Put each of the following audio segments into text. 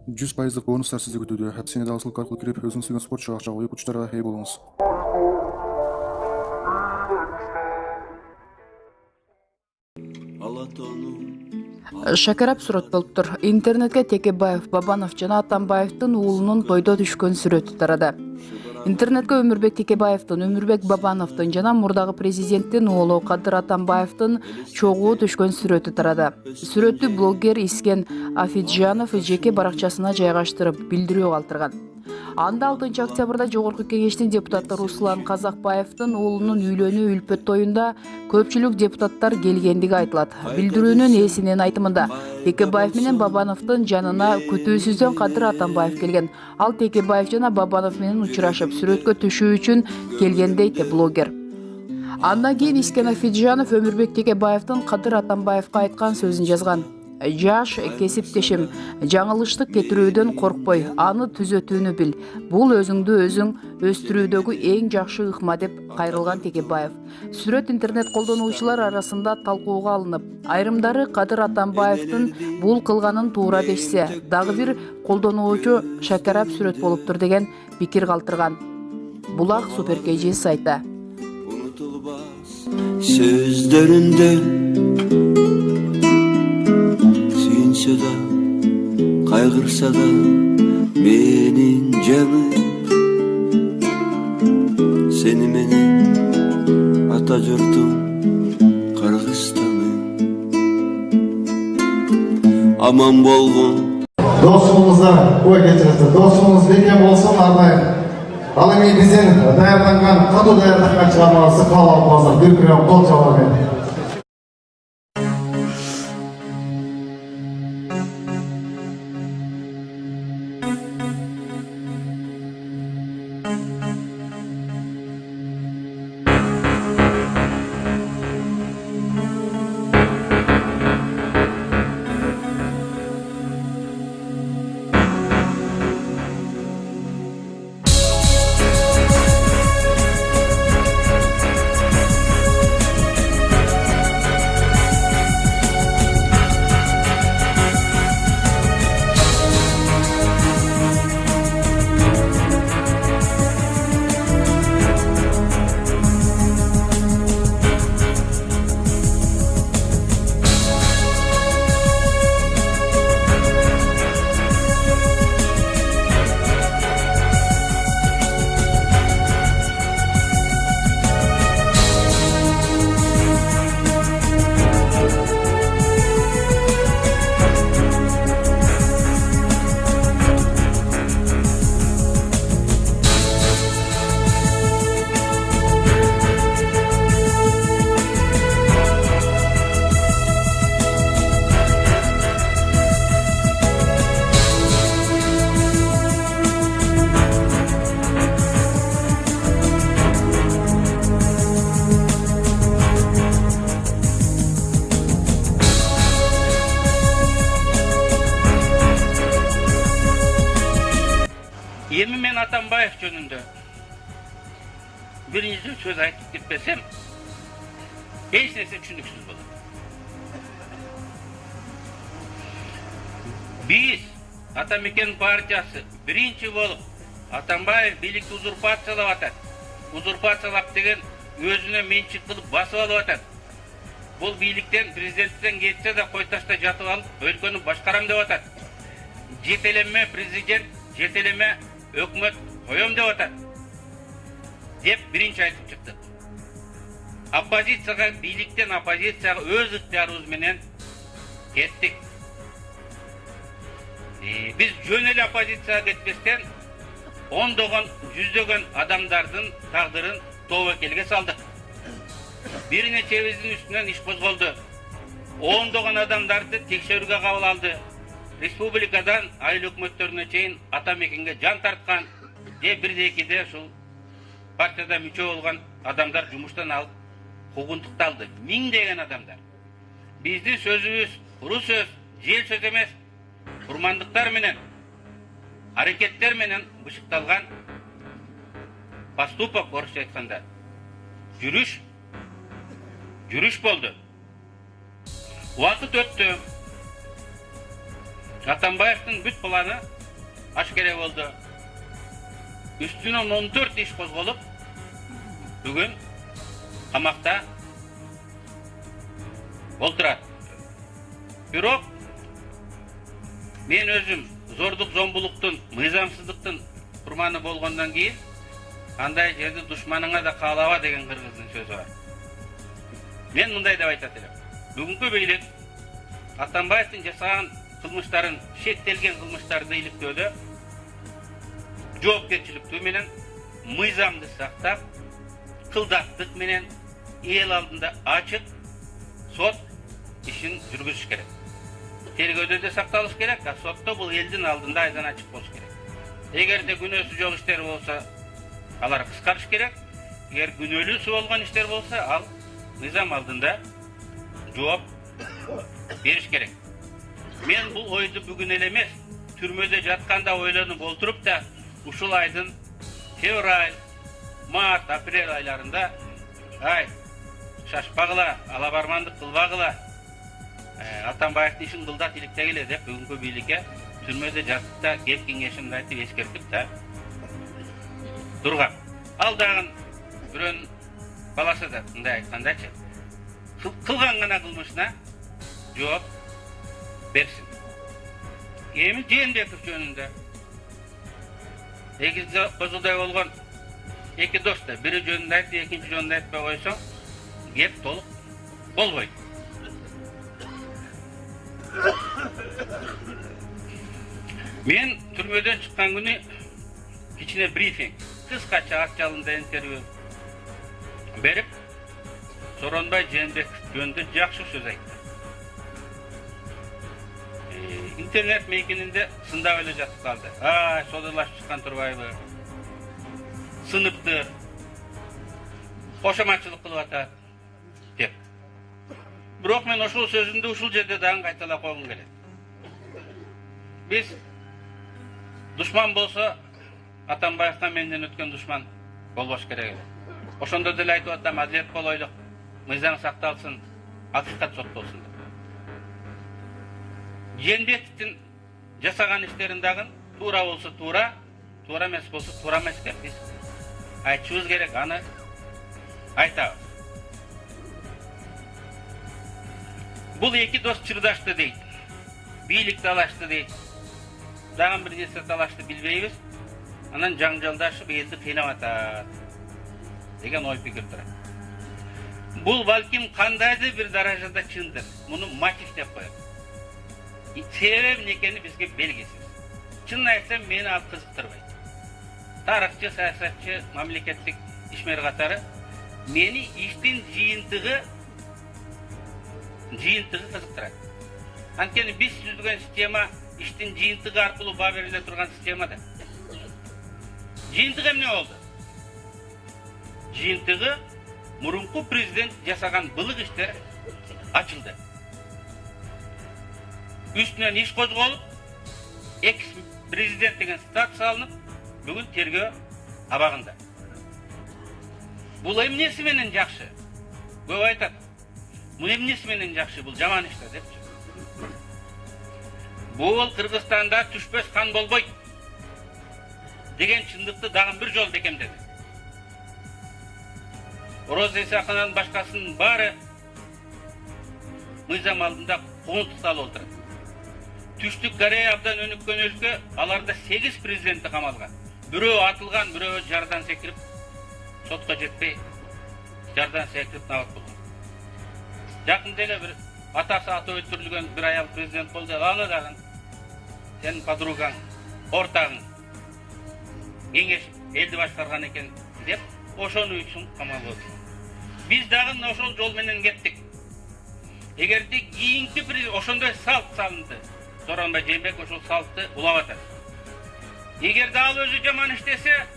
100% бонустар сізді күтуде. Сені де ссылка арқылы кіріп, өзіңіз сүйген спортшыға ақша қойып ұтыштарға ие болыңыз. Шакарап сүрөт болуптур. Интернетке Текебаев, Бабанов жана Атамбаевдин уулунун тойдо түшкөн сүрөтү тарады. Интернетке Өмүрбек Текебаевдин, Өмүрбек Бабановдун жана мурдагы президенттин уулу Кадыр Атамбаевдин чогуу түшкөн сүрөтү тарады. Сүрөттү блогер Искен Афиджанов жеке баракчасына жайгаштырып, билдирүү калтырган. Анда 6 октябрда Жогорку Кеңештин депутаты Руслан Казакбаевдин уулунун үйлөнүү үлпөт тоюнда көпчүлүк депутаттар келгендиги айтылат. Билдирүүнүн ээсинин айтымында Текебаев менен Бабановдун жанына күтүүсүздөн Кадыр Атамбаев келген. Ал Текебаев жана Бабанов менен учурашып, сүрөткө түшүү үчүн келген дейт блогер. Андан кийин Искен Афиджанов Өмүрбек Текебаевдин Кадыр Атамбаевга айткан сөзүн жазган. Жаш кесиптешим, жаңылыштык кетирүүдөн коркпой, аны түзөтүүнү бил. Бул өзүңдү өзүң өстүрүүдөгү эң жакшы ыкма деп кайрылган Текебаев. Сүрөт интернет колдонуучулар арасында талкууга алынып, айрымдары Кадыр Атамбаевдин бул кылганын туура дешсе, дагы бир колдонуучу шакарап сүрөт болуптур деген пикир калтырган. Булак Суперкейжи сайты. Da, kaygırsa da benim canım seni benim Atatürk'üm Kırgızistan'ım aman bolgun Dostumuzda koy geçirsin. Dostumuz bekem olsun arnayın. Alemi bizim dayanlangan, kadı dayanlangan çıkarması kalalımızda bir kürem kol çalar beni. Мен Атамбаев жөнүндө биринчи сөз айтып кетпесем, эч нерсе түшүнүксүз болот. Биз Атамекен партиясы биринчи болуп Атамбаев бийликти узурпациялап атат. Узурпациялап деген өзүнө менчик кылып басып алып атат. Бул бийликтен, президенттен кетсе да койташта жатып алып, өлкөнү башкарам деп атат. Жетелеме президент, жетелеме өкмөт коем деп атат. Деп биринчи айтып чыкты. Оппозицияга, бийликтен оппозицияга өз ыктыярыбыз менен кеттик. Биз жөн эле оппозицияга кетпестен ондогон, жүздөгөн адамдардын тагдырын тобокелге салдык. Бир нечебиздин үстүнөн иш козголду. Ондогон адамдарды текшерүүгө кабыл алды. Республикадан айыл өкмөттөрүнө чейин Атамекенге жан тарткан, бирде-экиде ушул партияда мүчө болгон адамдар жумуштан алып куугунтукталды. Миңдеген адамдар. Биздин сөзүбүз куру сөз, жел сөз эмес, курмандыктар менен, аракеттер менен бышыкталган поступок, орусча айтканда, жүрүш, жүрүш болду. Убакыт өттү. Атамбаевдин бүт планы ашкере болду. Üstünden 14 iş kozgolup bugün kamakta olturat. Bирок men özüm zorduk zombuluktun, mыйзамсыздыктын kurmanı bolgondan keyin андай жерди душманыңа да каалаба деген кыргыздын сөзү бар. Men мындай деп айтат элем. Бүгүнкү бийлик Атамбаевдин жасаган кылмыштарын, шектелген кылмыштарды иликтөөдө жоопкерчиликтүү менен мыйзамды сактап, кылдаттык менен эл алдында ачык сот ишин жүргүзүш керек. Тергөөдө да сакталыш керек, а сотто бул элдин алдында айдан ачык болуш керек. Эгерде күнөөсү жок иштер болсо, алар кыскарыш керек. Эгер күнөөлүүсү болгон иштер болсо, ал мыйзам алдында жооп бериш керек. Мен бул ойду бүгүн эле эмес, түрмөдө жатканда ойлонуп олтуруп да ушул айдын февраль, март, апрель айларында ай шашпагыла, алабармандык кылбагыла, Атамбаевдин ишин кылдат иликтегиле деп бүгүнкү бийликке түрмөдө жатып да кеп кеңешимди айтып эскертип да тургам. Ал дагы бирөөнүн баласы да мындай айткандачы, кылган гана кылмышына жооп берсин. Эми Жээнбеков жөнүндө эгиз козудай болгон эки дос да бири жөнүндө айтып, экинчи жөнүндө айтпай койсоң, кеп толук болбойт. Мен түрмөдөн чыккан күнү кичине брифинг, кыскача ак жалында интервью берип, Сооронбай Жээнбеков жөнүндө жакшы сөз айтты. Интернет мейкининде сындап эле жатып калды. Содырлашып чыккан турбайбы? Сыныптыр. Кошоматчылык кылып атат деп. Бирок мен ошол сөзүмдү ушул жерде дагы кайталап койгум келет. Биз душман болсо, Атамбаевден менден өткөн душман болбош керек. Ошондо деле айтып атам, адилет болойлук, мыйзам сакталсын, акыйкат соттолсун деп. Жээнбековдин жасаган иштерин дагы туура болсо туура, туура эмес болсо туура эмес деп биз айтышыбыз керек, аны айтабыз. Бул эки дос чырдашты дейт, бийлик талашты дейт. Дагы бир нерсе талашты билбейбиз. Анан жаңжалдашып элди кыйнап атат деген ой пикир турат. Бул балким кандайдыр бир даражада чындыр. Муну мотив деп коет. Себеп эмне экени бизге белгисиз. Чынын айтсам, мени ал кызыктырбайт. Тарыхчы, саясатчы, мамлекеттик ишмер катары мени иштин жыйынтыгы кызыктырат. Анткени биз түзүлгөн система иштин жыйынтыгы аркылуу баа бериле турган система да. Жыйынтыгы эмне болду? Жыйынтыгы мурунку президент жасаган былык иштер ачылды. Үстүнөн иш козголуп, экс-президент деген статус алынып, бүгүн тергөө абагында. Бул эмнеси менен жакшы? Көп айтат. Бул эмнеси менен жакшы? Бул жаман иш да депчи. Бул Кыргызстанда түшпөс кан болбойт деген чындыкты дагы бир жол бекемдеди. Орозо Исаховнун башкасынын баары мыйзам алдында коомдук салып отурат. Түштүк Корея абдан өнүккөн өлкө, аларда 8 президенти камалган. Бирөө атылган, бирөө жардан секирип, сотко жетпей, жардан секирип набат болгон. Жакында эле бир атасы атып өлтүрүлгөн бир аял президент болду. Аны дагы сенин подругаң, ортагың кеңеш элди башкарган экен деп, ошону үчүн камалып отур. Биз дагы ошол жол менен кеттик. Эгерде кийинки ошондой салт салынды, Сооронбай Жээнбеков ошол салтты улап атат. Эгерде ал өзү жаман иштесе,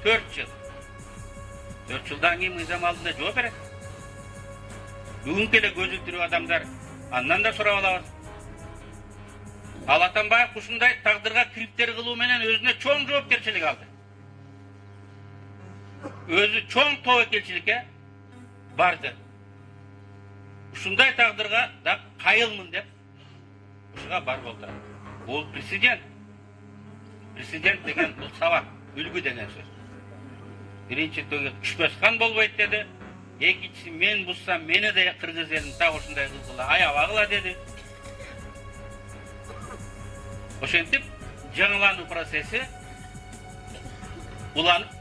4 жыл. 4 жылдан кийин мыйзам алдында жооп берет. Бүгүнкү эле көзү тирүү адамдар андан да сурап алабыз. Ал Атамбаев ушундай тагдырга кириптер кылуу менен өзүнө чоң жоопкерчилик алды. Өзү чоң тобокелчиликке барды. Ушундай тагдырга да кайылмын деп каршыга бар болду. Бул президент. Президент деген бул сабак, үлгү деген сөз. Биринчи төге күчпөскан болбойт деди. Экинчиси мен буссам мени де кыргыз элин так ушундай кылгыла, аябагыла деди. Ошентип жаңылануу процесси уланып